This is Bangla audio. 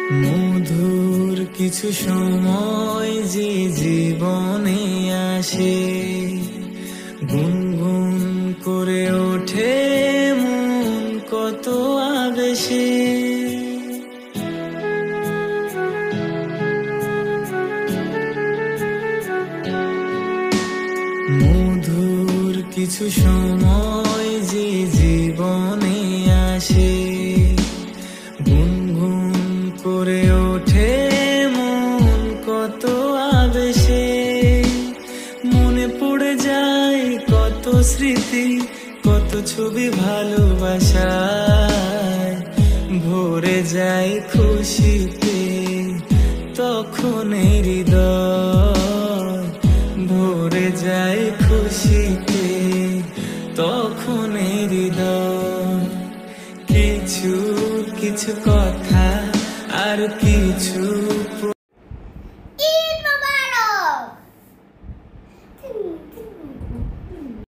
মধুর কিছু সময় যে জীবনে আসে, গুনগুন করে ওঠে মন কত আবেশে। মধুর কিছু সময় যে জীবনে আসে, গুনগুন করে ওঠে মন কত আবেশে। মনে পড়ে যায় কত স্মৃতি, কত ছবি ভালোবাসায়, ভরে যায় খুশিতে তখন হৃদয়, ভরে যায় খুশিতে তখন হৃদয়। কিছু কিছু কথা আর কিছু